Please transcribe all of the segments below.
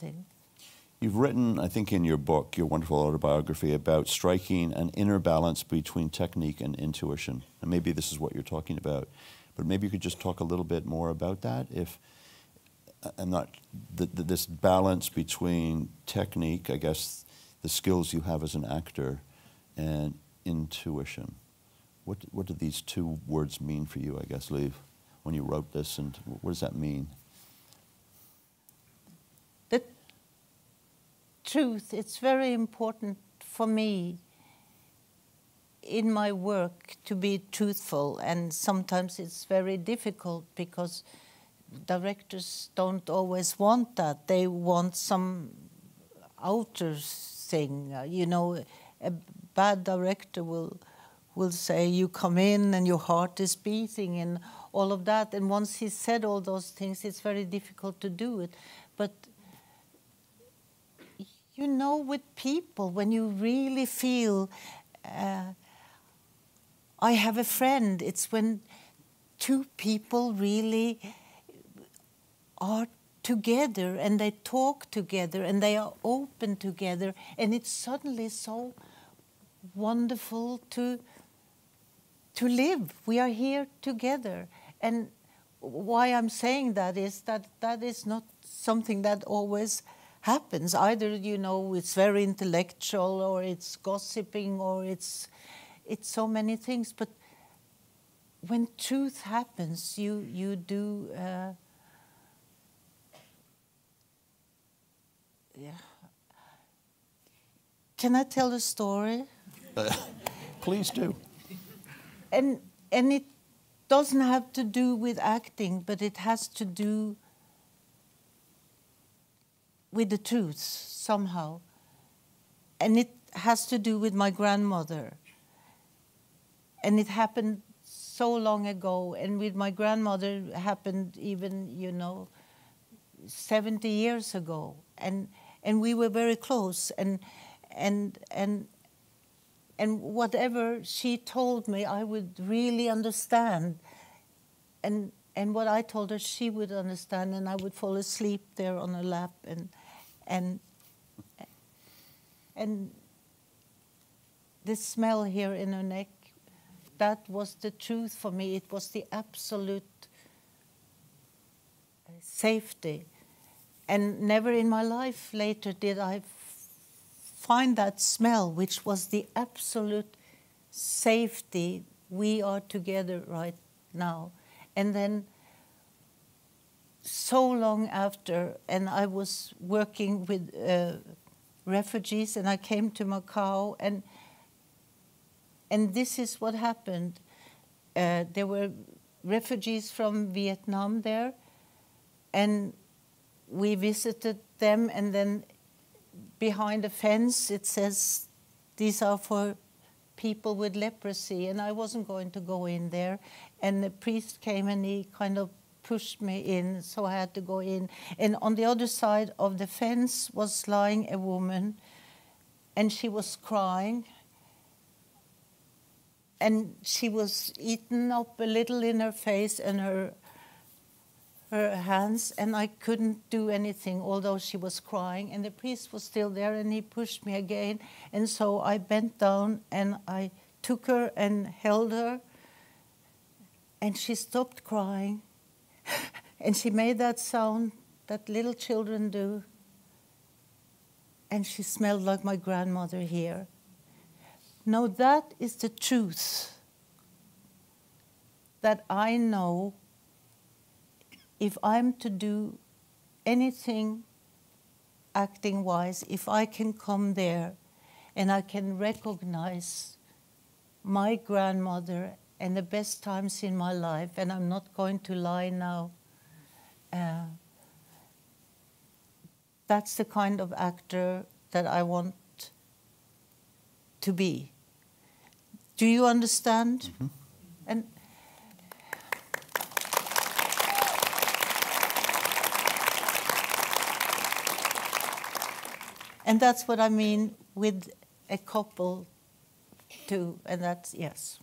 everything. You've written, I think in your book, your wonderful autobiography, about striking an inner balance between technique and intuition. And maybe this is what you're talking about. But maybe you could just talk a little bit more about that. If I'm not, this balance between technique, I guess, the skills you have as an actor, and intuition. What do these two words mean for you, I guess, Liv, when you wrote this, and what does that mean? The truth, it's very important for me in my work to be truthful, and sometimes it's very difficult because directors don't always want that. They want some outer thing. You know, a bad director will say, you come in and your heart is beating and all of that. And once he said all those things, it's very difficult to do it. But you know, with people, when you really feel, I have a friend, it's when two people really are together and they talk together and they are open together, and it's suddenly so wonderful to live. We are here together. And why I'm saying that is that is not something that always happens. Either, you know, it's very intellectual, or it's gossiping, or it's so many things. But when truth happens, you do. Yeah. Can I tell a story? Please do. And it doesn't have to do with acting, but it has to do with the truth somehow. And it has to do with my grandmother. And it happened so long ago. And with my grandmother, it happened even, you know, 70 years ago. And we were very close. And whatever she told me, I would really understand. And what I told her, she would understand, and I would fall asleep there on her lap. And the smell here in her neck, that was the truth for me. It was the absolute safety. And never in my life later did I find that smell, which was the absolute safety. We are together right now. And then so long after, and I was working with refugees, and I came to Macau, and this is what happened. There were refugees from Vietnam there, and we visited them, and then behind a fence it says, these are for people with leprosy, and I wasn't going to go in there. And the priest came and he kind of pushed me in, so I had to go in. And on the other side of the fence was lying a woman, and she was crying. And she was eaten up a little in her face and her hands, and I couldn't do anything, although she was crying. And the priest was still there, and he pushed me again. And so I bent down, and I took her and held her, and she stopped crying. And she made that sound that little children do. And she smelled like my grandmother here. Now that is the truth that I know. If I'm to do anything acting-wise, if I can come there and I can recognize my grandmother and the best times in my life, and I'm not going to lie now, that's the kind of actor that I want to be. Do you understand? Mm-hmm. And that's what I mean with a couple too, and that's, yes.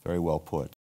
Very well put.